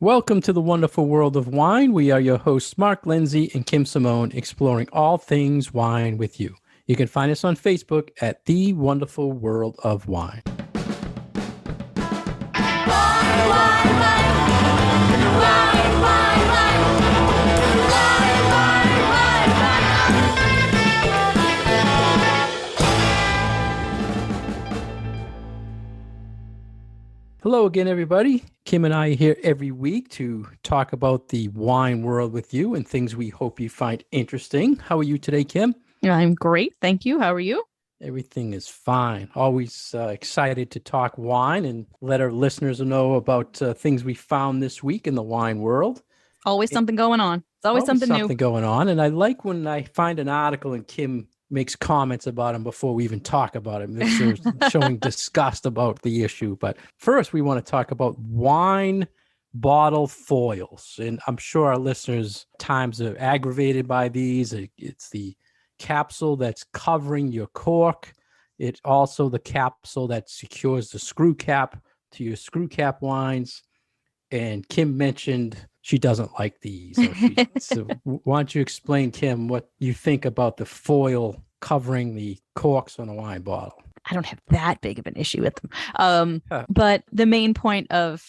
Welcome to the wonderful world of wine. We are your hosts, Mark Lindsay and Kim Simone, exploring all things wine with you. You can find us on Facebook at The Wonderful World of Wine. Hello again, everybody. Kim and I are here every week to talk about the wine world with you and things we hope you find interesting. How are you today, Kim? I'm great. Thank you. How are you? Everything is fine. Always excited to talk wine and let our listeners know about things we found this week in the wine world. Always something going on. It's always something new. Going on. And I like when I find an article and Kim makes comments about him before we even talk about him. They're showing disgust about the issue. But first, we want to talk about wine bottle foils. And I'm sure our listeners times are aggravated by these. It's the capsule that's covering your cork. It's also the capsule that secures the screw cap to your screw cap wines. And Kim mentioned she doesn't like these. So why don't you explain, Kim, what you think about the foil covering the corks on a wine bottle? I don't have that big of an issue with them. But the main point of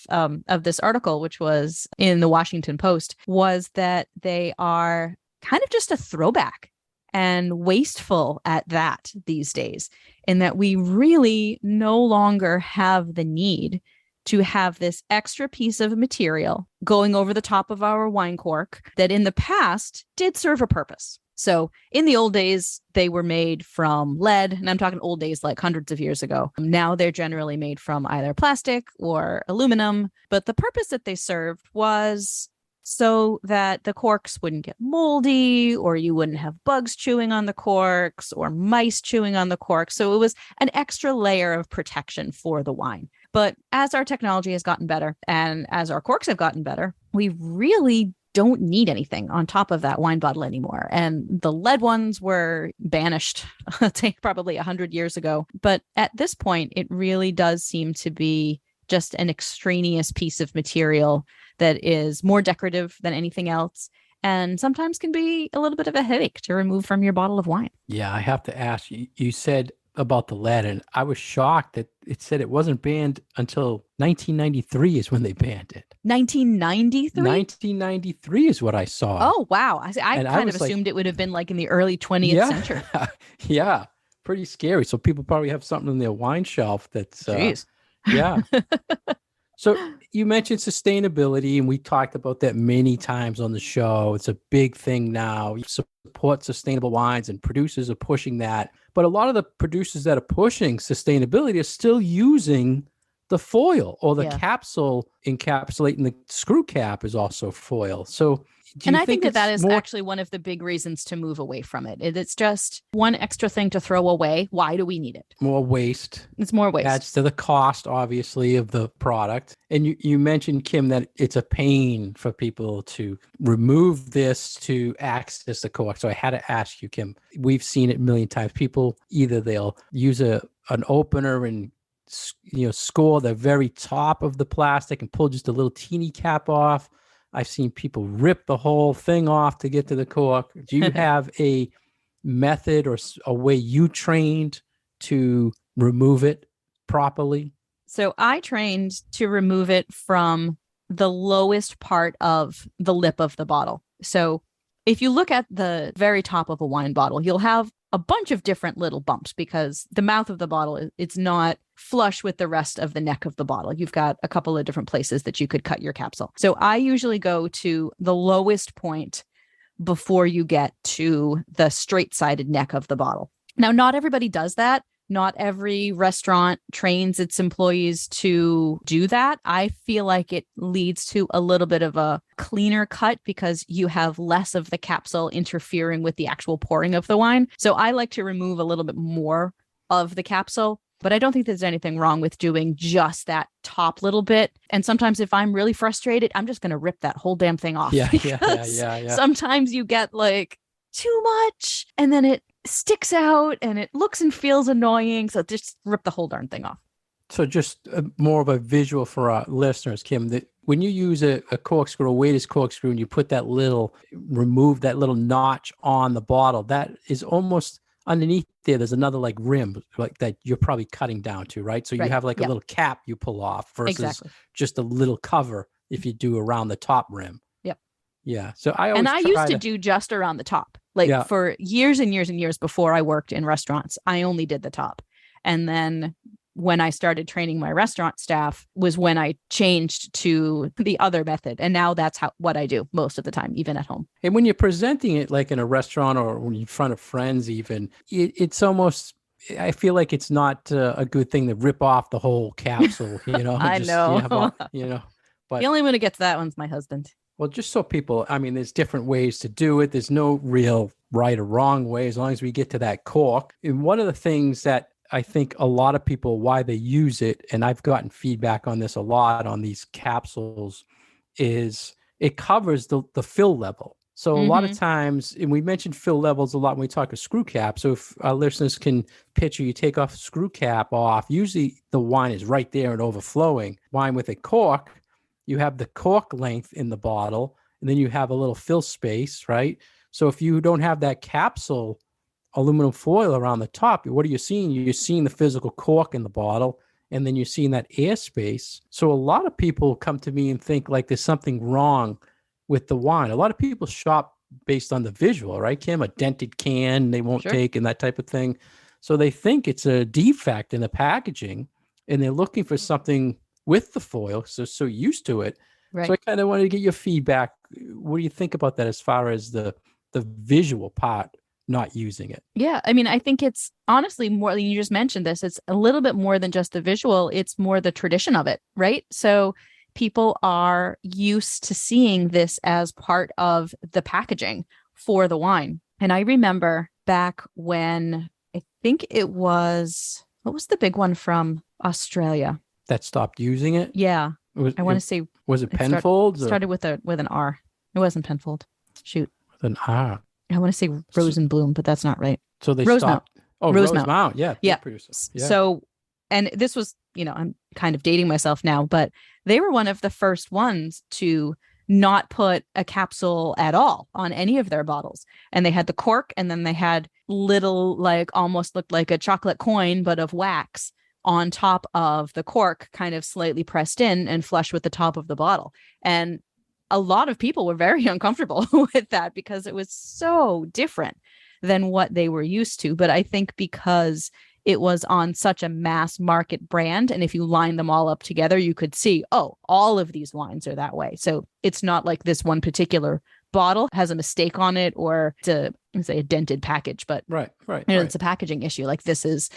this article, which was in the Washington Post, was that they are kind of just a throwback and wasteful at that these days, in that we really no longer have the need to have this extra piece of material going over the top of our wine cork that in the past did serve a purpose. So in the old days, they were made from lead, and I'm talking old days like hundreds of years ago. Now they're generally made from either plastic or aluminum, but the purpose that they served was so that the corks wouldn't get moldy, or you wouldn't have bugs chewing on the corks or mice chewing on the corks. So it was an extra layer of protection for the wine. But as our technology has gotten better and as our corks have gotten better, we really don't need anything on top of that wine bottle anymore. And the lead ones were banished probably 100 years ago. But at this point, it really does seem to be just an extraneous piece of material that is more decorative than anything else, and sometimes can be a little bit of a headache to remove from your bottle of wine. Yeah, I have to ask you, you said about the lead, and I was shocked that it said it wasn't banned until 1993 is when they banned it. 1993? 1993 is what I saw. Oh, wow. I kind of assumed it would have been like in the early 20th century. Yeah, pretty scary. So people probably have something in their wine shelf that's... Jeez. Yeah. So you mentioned sustainability, and we talked about that many times on the show. It's a big thing now. You support sustainable wines, and producers are pushing that. But a lot of the producers that are pushing sustainability are still using the foil, or the capsule encapsulating the screw cap is also foil. So I think that is actually one of the big reasons to move away from it. It's just one extra thing to throw away. Why do we need it? More waste. It's more waste. Adds to the cost, obviously, of the product. And you mentioned, Kim, that it's a pain for people to remove this to access the cork. So I had to ask you, Kim, we've seen it a million times. People, either they'll use an opener and score the very top of the plastic and pull just a little teeny cap off. I've seen people rip the whole thing off to get to the cork. Do you have a method or a way you trained to remove it properly? So I trained to remove it from the lowest part of the lip of the bottle. So if you look at the very top of a wine bottle, you'll have a bunch of different little bumps because the mouth of the bottle, it's not flush with the rest of the neck of the bottle. You've got a couple of different places that you could cut your capsule. So I usually go to the lowest point before you get to the straight-sided neck of the bottle. Now, not everybody does that. Not every restaurant trains its employees to do that. I feel like it leads to a little bit of a cleaner cut because you have less of the capsule interfering with the actual pouring of the wine. So I like to remove a little bit more of the capsule, but I don't think there's anything wrong with doing just that top little bit. And sometimes if I'm really frustrated, I'm just going to rip that whole damn thing off. Yeah. Sometimes you get like too much and then it sticks out and it looks and feels annoying. So just rip the whole darn thing off. So just more of a visual for our listeners, Kim, that when you use a corkscrew, a weighted corkscrew, and you put remove that little notch on the bottle, that is almost underneath there's another like rim like that you're probably cutting down to, right? So you Right. have like a Yep. little cap you pull off versus Exactly. just a little cover if you do around the top rim. Yep. Yeah. So I always used to do just around the top. Like Yeah. for years and years and years before I worked in restaurants, I only did the top. And then when I started training my restaurant staff was when I changed to the other method. And now that's what I do most of the time, even at home. And when you're presenting it like in a restaurant or when you're in front of friends, even it's almost, I feel like it's not a good thing to rip off the whole capsule, I know. But the only one who gets that one's my husband. Well, just so people, I mean, there's different ways to do it. There's no real right or wrong way as long as we get to that cork. And one of the things that I think a lot of people, why they use it, and I've gotten feedback on this a lot on these capsules, is it covers the fill level. So a lot of times, and we mentioned fill levels a lot when we talk of screw cap. So if our listeners can picture, you take off screw cap off, usually the wine is right there and overflowing. Wine with a cork, you have the cork length in the bottle, and then you have a little fill space, right? So if you don't have that capsule aluminum foil around the top, what are you seeing? You're seeing the physical cork in the bottle, and then you're seeing that airspace. So a lot of people come to me and think like there's something wrong with the wine. A lot of people shop based on the visual, right, Kim? A dented can they won't take and that type of thing. So they think it's a defect in the packaging, and they're looking for something with the foil, so used to it. Right. So I kind of wanted to get your feedback. What do you think about that as far as the visual part, not using it? Yeah, I mean, I think it's honestly more, you just mentioned this, it's a little bit more than just the visual, it's more the tradition of it, right? So people are used to seeing this as part of the packaging for the wine. And I remember back when, I think it was, what was the big one from Australia? That stopped using it? Yeah. I want to say. Was it Penfolds? Started with an R. It wasn't Penfold. Shoot. With an R. I want to say Rose and Bloom, but that's not right. So they Rosemount. stopped. Oh, Rosemount. Yeah. Yeah. Yeah. So, and this was, I'm kind of dating myself now, but they were one of the first ones to not put a capsule at all on any of their bottles. And they had the cork, and then they had little, like almost looked like a chocolate coin, but of wax on top of the cork, kind of slightly pressed in and flush with the top of the bottle. And a lot of people were very uncomfortable with that because it was so different than what they were used to. But I think because it was on such a mass market brand, and if you line them all up together, you could see, oh, all of these wines are that way. So it's not like this one particular bottle has a mistake on it, or to say a dented package, but right. It's a packaging issue. Like this is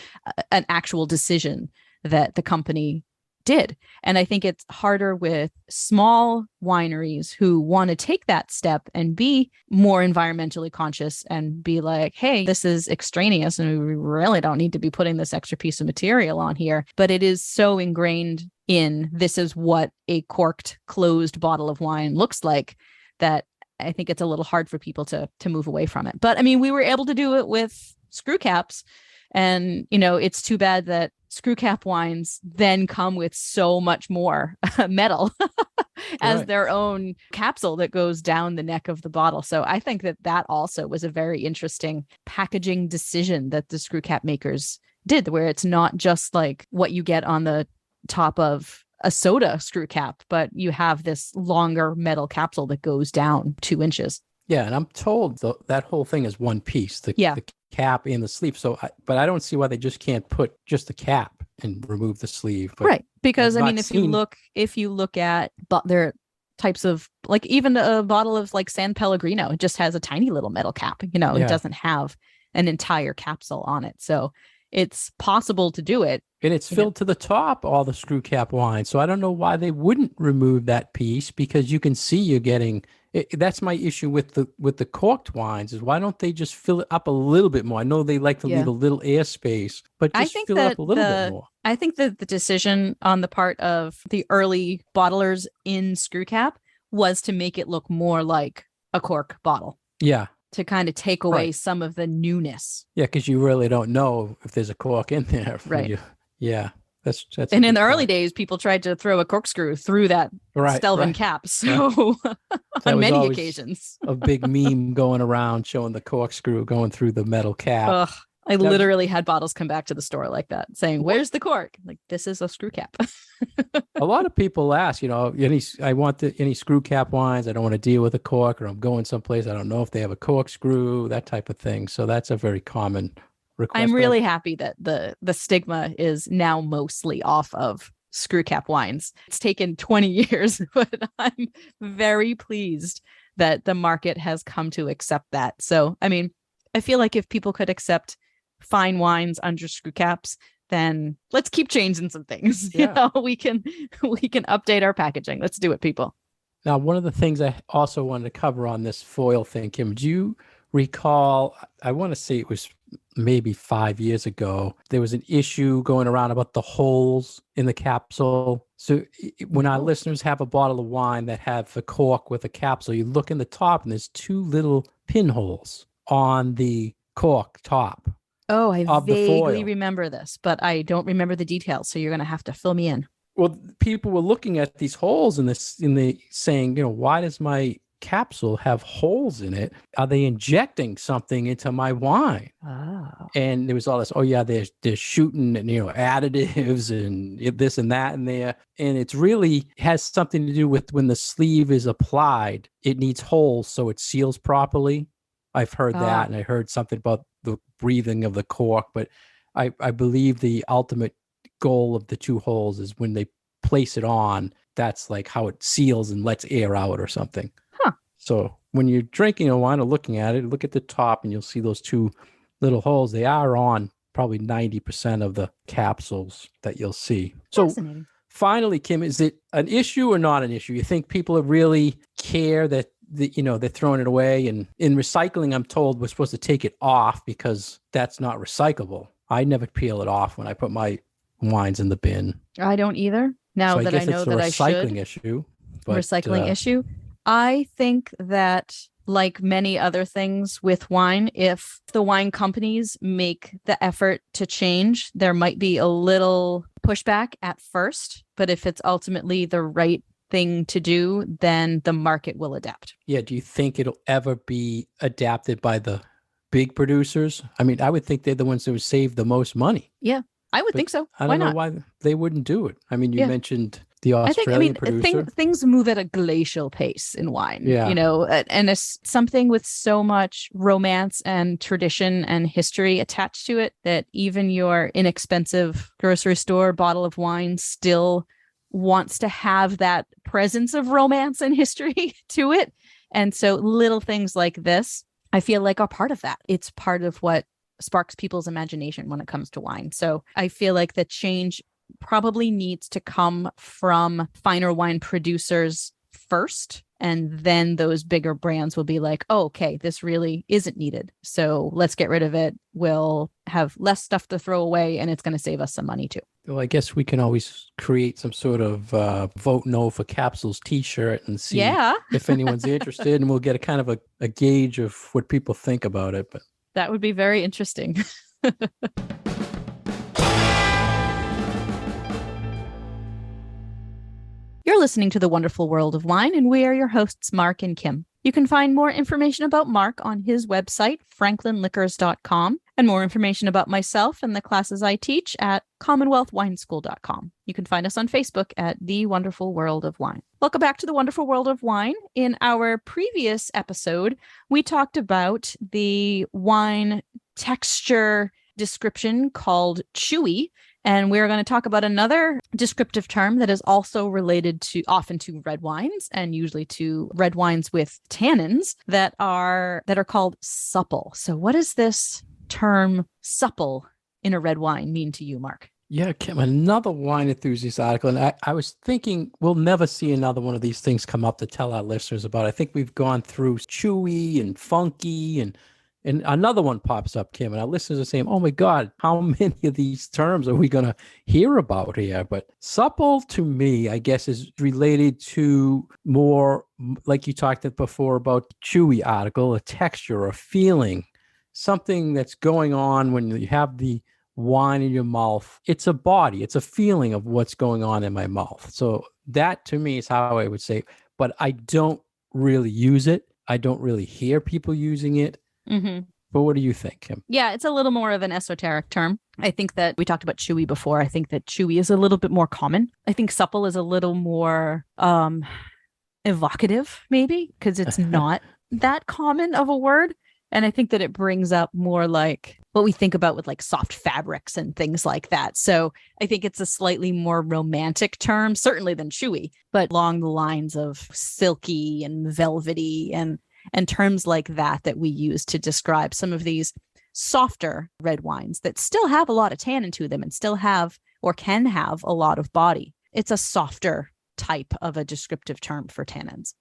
an actual decision that the company did. And I think it's harder with small wineries who want to take that step and be more environmentally conscious and be like, hey, this is extraneous and we really don't need to be putting this extra piece of material on here. But it is so ingrained in this is what a corked, closed bottle of wine looks like that I think it's a little hard for people to move away from it. But I mean, we were able to do it with screw caps. And, it's too bad that screw cap wines then come with so much more metal as their own capsule that goes down the neck of the bottle. So I think that also was a very interesting packaging decision that the screw cap makers did, where it's not just like what you get on the top of a soda screw cap, but you have this longer metal capsule that goes down 2 inches. Yeah. And I'm told that whole thing is one piece, the cap and the sleeve. So, but I don't see why they just can't put just the cap and remove the sleeve. But right. Because I mean, if you look at their types of, like even a bottle of like San Pellegrino, it just has a tiny little metal cap, it doesn't have an entire capsule on it. So it's possible to do it. And it's filled to the top, all the screw cap wine. So I don't know why they wouldn't remove that piece, because you can see you're getting that's my issue with the corked wines, is why don't they just fill it up a little bit more? I know they like to leave a little airspace, but just fill it up a little bit more. I think that the decision on the part of the early bottlers in screw cap was to make it look more like a cork bottle. Yeah. To kind of take away some of the newness. Yeah, because you really don't know if there's a cork in there. Right. Yeah. That's and in the early days, people tried to throw a corkscrew through that Stelvin cap. So on many occasions, a big meme going around showing the corkscrew going through the metal cap. Ugh, I literally had bottles come back to the store like that, saying, "Where's the cork?" Like, this is a screw cap. A lot of people ask, I want any screw cap wines. I don't want to deal with a cork, or I'm going someplace. I don't know if they have a corkscrew, that type of thing. So that's a very common request. I'm really happy that the stigma is now mostly off of screw cap wines. It's taken 20 years, but I'm very pleased that the market has come to accept that. So, I mean, I feel like if people could accept fine wines under screw caps, then let's keep changing some things. Yeah. We can update our packaging. Let's do it, people. Now, one of the things I also wanted to cover on this foil thing, Kim, do you recall, I want to say it was maybe 5 years ago, there was an issue going around about the holes in the capsule. So when our listeners have a bottle of wine that have the cork with a capsule, you look in the top and there's two little pinholes on the cork top. Oh, I vaguely remember this, but I don't remember the details. So you're going to have to fill me in. Well, people were looking at these holes in the saying, why does my capsule have holes in it? Are they injecting something into my wine? Oh. And there was all this, they're shooting and, additives and this and that in there. And it's really has something to do with when the sleeve is applied, it needs holes so it seals properly. I've heard that, and I heard something about the breathing of the cork, but I believe the ultimate goal of the two holes is when they place it on, that's like how it seals and lets air out or something. Huh. So when you're drinking a wine or looking at it, look at the top and you'll see those two little holes. They are on probably 90% of the capsules that you'll see. So finally, Kim, is it an issue or not an issue? You think people really care that they're throwing it away? And in recycling, I'm told we're supposed to take it off because that's not recyclable. I never peel it off when I put my wines in the bin. I don't either. Now that I know that I should. Recycling issue. Recycling issue. I think that, like many other things with wine, if the wine companies make the effort to change, there might be a little pushback at first. But if it's ultimately the right thing to do, then the market will adapt. Yeah. Do you think it'll ever be adapted by the big producers? I mean, I would think they're the ones who would save the most money. Yeah, I would think so. I don't know why they wouldn't do it. I mean, you mentioned the Australian producer. Things move at a glacial pace in wine, yeah. And it's something with so much romance and tradition and history attached to it that even your inexpensive grocery store bottle of wine still wants to have that presence of romance and history to it. And so little things like this, I feel like, are part of that. It's part of what sparks people's imagination when it comes to wine. So I feel like the change probably needs to come from finer wine producers first, and then those bigger brands will be like, oh, okay, this really isn't needed, so let's get rid of it. We'll have less stuff to throw away, and it's going to save us some money too. Well, I guess we can always create some sort of vote no for capsules t-shirt and see if anyone's interested, and we'll get a kind of a gauge of what people think about it. But that would be very interesting. You're listening to The Wonderful World of Wine, and we are your hosts, Mark and Kim. You can find more information about Mark on his website, franklinliquors.com, and more information about myself and the classes I teach at commonwealthwineschool.com. You can find us on Facebook at The Wonderful World of Wine. Welcome back to The Wonderful World of Wine. In our previous episode, we talked about the wine texture description called chewy. And we're going to talk about another descriptive term that is also related often to red wines, and usually to red wines with tannins that are called supple. So what does this term supple in a red wine mean to you, Mark? Yeah, Kim, another wine enthusiast article. And I was thinking we'll never see another one of these things come up to tell our listeners about. I think we've gone through chewy and funky, and another one pops up, Kim, and our listeners are saying, oh my God, how many of these terms are we going to hear about here? But supple, to me, I guess, is related to more, like you talked before about chewy article, a texture, a feeling, something that's going on when you have the wine in your mouth, it's a body, it's a feeling of what's going on in my mouth. So that to me is how I would say, but I don't really use it. I don't really hear people using it. Mm-hmm. But what do you think, Kim? Yeah, it's a little more of an esoteric term. I think that we talked about chewy before. I think that chewy is a little bit more common. I think supple is a little more evocative, maybe, because it's not that common of a word. And I think that it brings up more like what we think about with like soft fabrics and things like that. So I think it's a slightly more romantic term, certainly than chewy, but along the lines of silky and velvety and terms like that we use to describe some of these softer red wines that still have a lot of tannin to them and still have or can have a lot of body. It's a softer type of a descriptive term for tannins.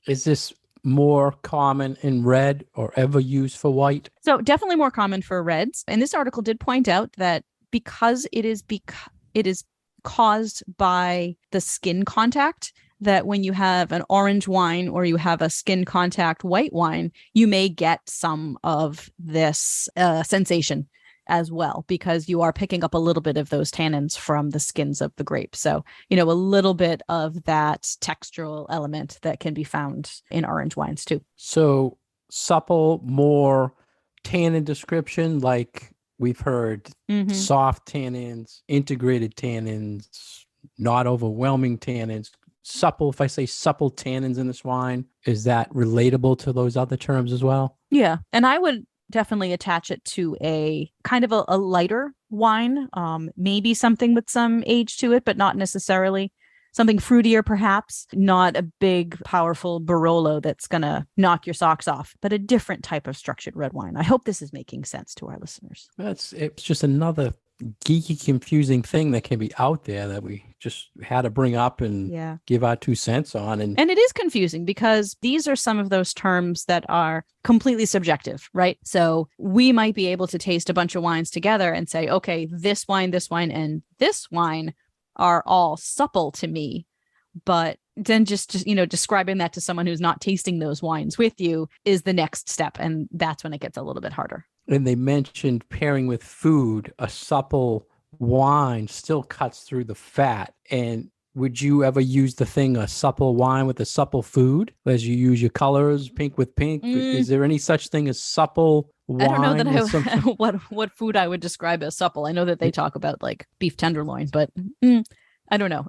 Is this more common in red or ever used for white? So definitely more common for reds. And this article did point out that because it is caused by the skin contact, that when you have an orange wine or you have a skin contact white wine, you may get some of this sensation as well, because you are picking up a little bit of those tannins from the skins of the grape. So, a little bit of that textural element that can be found in orange wines too. So supple, more tannin description, like we've heard soft tannins, integrated tannins, not overwhelming tannins. Supple, if I say supple tannins in this wine, is that relatable to those other terms as well? Yeah. And I would definitely attach it to a kind of a lighter wine, maybe something with some age to it, but not necessarily something fruitier, perhaps not a big, powerful Barolo that's going to knock your socks off, but a different type of structured red wine. I hope this is making sense to our listeners. It's just another geeky, confusing thing that can be out there that we just had to bring up and give our 2 cents on. And it is confusing because these are some of those terms that are completely subjective, right? So we might be able to taste a bunch of wines together and say, okay, this wine, and this wine are all supple to me. But then just describing that to someone who's not tasting those wines with you is the next step. And that's when it gets a little bit harder. And they mentioned pairing with food, a supple wine still cuts through the fat. And would you ever use a supple wine with a supple food as you use your colors, pink with pink? Is there any such thing as supple wine? I don't know that what food I would describe as supple. I know that they talk about like beef tenderloin, but I don't know.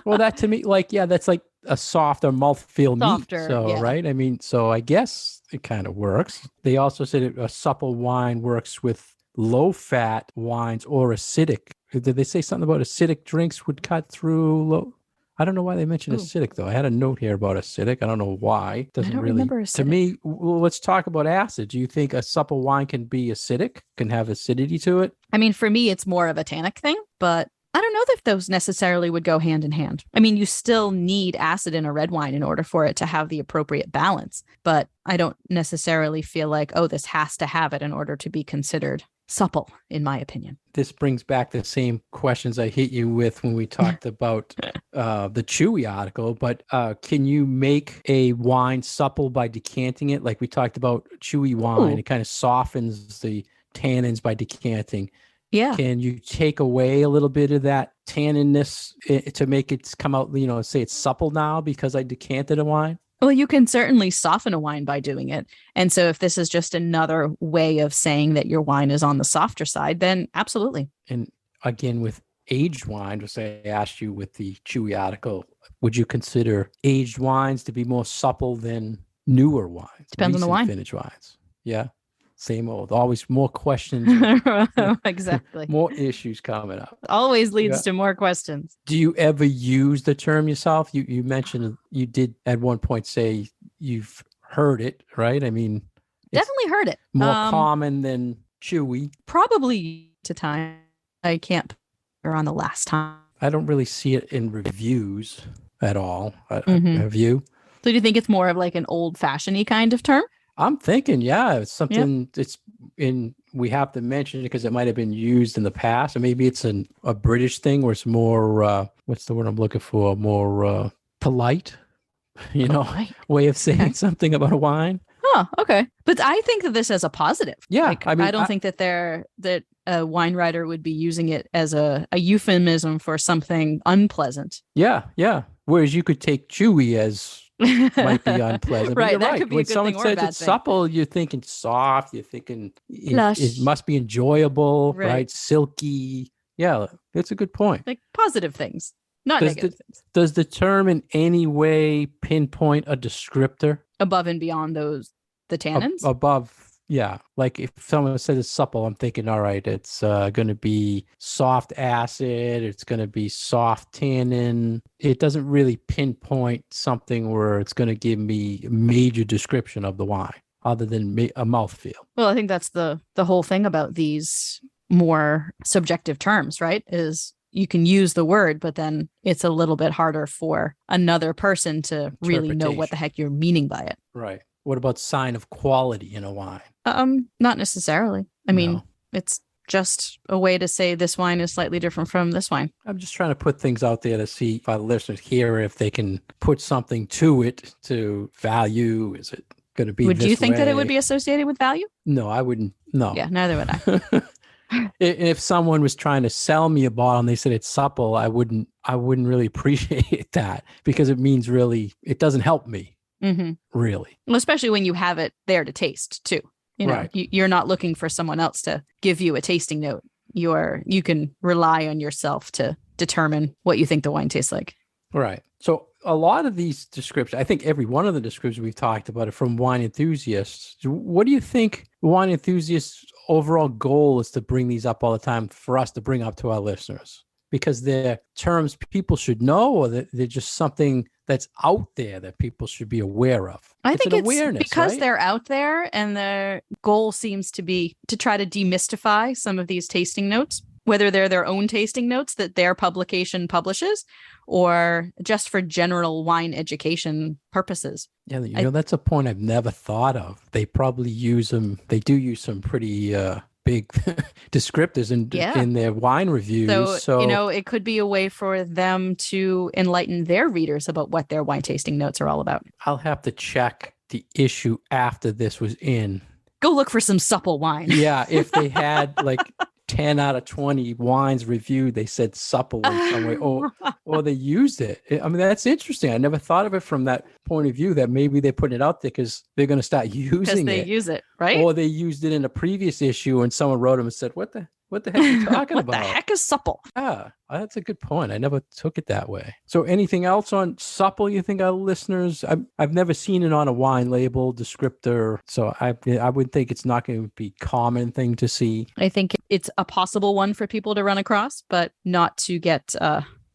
Well, that to me, that's like a softer mouthfeel meat. So, right? I mean, so I guess it kind of works. They also said a supple wine works with low-fat wines or acidic. Did they say something about acidic drinks would cut through low? I don't know why they mentioned acidic, though. I had a note here about acidic. I don't know why. I don't remember acidic. To me, well, let's talk about acid. Do you think a supple wine can be acidic, can have acidity to it? I mean, for me, it's more of a tannic thing, but I don't know if those necessarily would go hand in hand. I mean, you still need acid in a red wine in order for it to have the appropriate balance, but I don't necessarily feel like, this has to have it in order to be considered supple, in my opinion. This brings back the same questions I hit you with when we talked about the chewy article, but can you make a wine supple by decanting it? Like we talked about chewy wine, It kind of softens the tannins by decanting. Yeah. Can you take away a little bit of that tanninness to make it come out, say it's supple now because I decanted a wine? Well, you can certainly soften a wine by doing it. And so if this is just another way of saying that your wine is on the softer side, then absolutely. And again, with aged wine, just I asked you with the chewy article, would you consider aged wines to be more supple than newer wines? Depends on the wine. Vintage wines. Yeah. Same old. Always more questions. Exactly. More issues coming up. Always leads to more questions. Do you ever use the term yourself? You mentioned you did at one point say you've heard it, right? I mean, definitely heard it. More common than chewy. Probably to time. I can't put on the last time. I don't really see it in reviews at all. Have you? So do you think it's more of like an old-fashioned-y kind of term? I'm thinking, it's something we have to mention it because it might have been used in the past, or maybe it's a British thing where it's more, what's the word I'm looking for? More polite, way of saying something about a wine. Oh, okay. But I think of this as a positive. Yeah. I don't think that a wine writer would be using it as a euphemism for something unpleasant. Yeah, yeah. Whereas you could take chewy as might be unpleasant. But Right, you're that right. could be When a good someone thing or a says bad it's thing. supple, you're thinking soft. You're thinking Plush. it must be enjoyable, Right. right? Silky. Yeah, that's a good point. Like positive things, not Does negative things. Does the term in any way pinpoint a descriptor Above and beyond the tannins? above? Yeah, like if someone says it's supple, I'm thinking, all right, it's going to be soft acid, it's going to be soft tannin. It doesn't really pinpoint something where it's going to give me a major description of the wine other than a mouthfeel. Well, I think that's the whole thing about these more subjective terms, right? Is you can use the word, but then it's a little bit harder for another person to really know what the heck you're meaning by it. Right. What about sign of quality in a wine? Not necessarily. I mean, it's just a way to say this wine is slightly different from this wine. I'm just trying to put things out there to see if our listeners hear if they can put something to it to value. Is it going to be Would you think way? that it would be associated with value? No, I wouldn't. No. Yeah, neither would I. If someone was trying to sell me a bottle and they said it's supple, I wouldn't really appreciate that because it means really, it doesn't help me. Mm-hmm. Really. Well, especially when you have it there to taste too. You know, right. You're not looking for someone else to give you a tasting note. You can rely on yourself to determine what you think the wine tastes like. Right. So a lot of these descriptions, I think every one of the descriptions we've talked about are from wine enthusiasts. What do you think wine enthusiasts' overall goal is to bring these up all the time for us to bring up to our listeners? Because they're terms people should know, or they're just something that's out there that people should be aware of. I think it's awareness, because right? they're out there, and their goal seems to be to try to demystify some of these tasting notes, whether they're their own tasting notes that their publication publishes, or just for general wine education purposes. Yeah, that's a point I've never thought of. They probably use them. They do use some pretty big descriptors in their wine reviews. So, it could be a way for them to enlighten their readers about what their wine tasting notes are all about. I'll have to check the issue after this was in. Go look for some supple wine. Yeah, if they had like 10 out of 20 wines reviewed, they said supple in some way, or they used it. I mean, that's interesting. I never thought of it from that point of view, that maybe they're putting it out there because they're going to start using it. Because they use it, right? Or they used it in a previous issue and someone wrote them and said, what the heck are you talking what about? What the heck is supple? Yeah, that's a good point. I never took it that way. So anything else on supple you think our listeners, I've never seen it on a wine label descriptor, so I would think it's not going to be a common thing to see. I think it's a possible one for people to run across, but not to get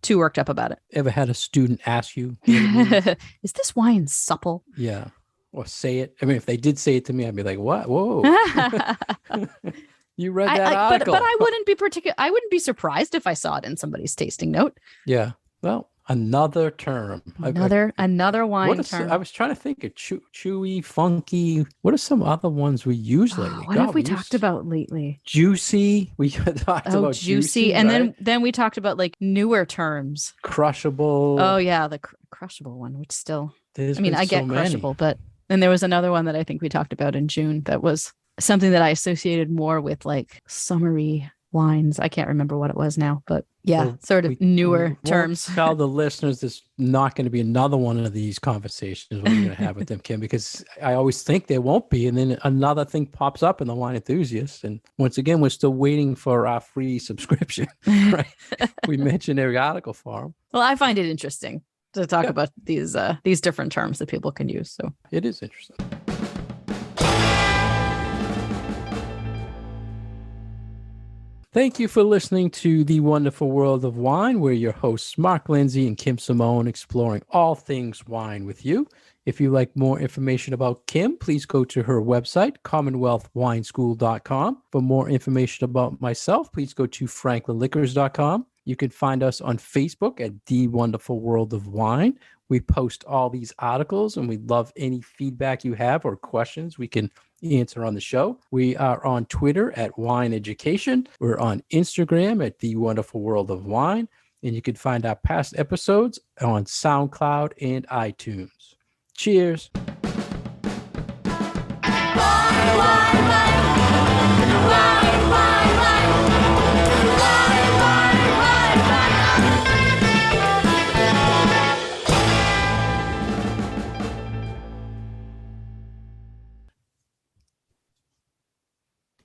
too worked up about it. Ever had a student ask you, is this wine supple? Yeah. Or say it. I mean, if they did say it to me, I'd be like, what? Whoa. You read that article. But I wouldn't be surprised if I saw it in somebody's tasting note. Yeah. Well, another term. Another wine term. I was trying to think of chewy, funky. What are some other ones we use lately? What have we talked about lately? Juicy. We talked about juicy. And right? then we talked about like newer terms. Crushable. Oh yeah, the crushable one, which still, I get so crushable, but then there was another one that I think we talked about in June that was something that I associated more with like summery wines. I can't remember what it was now, but yeah, sort of newer terms. Tell the listeners there's not going to be another one of these conversations we're going to have with them, Kim, because I always think there won't be. And then another thing pops up in the wine enthusiasts. And once again, we're still waiting for our free subscription, right? We mentioned every article for them. Well, I find it interesting to talk about these different terms that people can use. So it is interesting. Thank you for listening to The Wonderful World of Wine. We're your hosts, Mark Lindsay and Kim Simone, exploring all things wine with you. If you'd like more information about Kim, please go to her website, commonwealthwineschool.com. For more information about myself, please go to franklinliquors.com. You can find us on Facebook at The Wonderful World of Wine. We post all these articles, and we'd love any feedback you have or questions we can answer on the show. We are on Twitter at Wine Education. We're on Instagram at The Wonderful World of Wine. And you can find our past episodes on SoundCloud and iTunes. Cheers. Wine, wine, wine.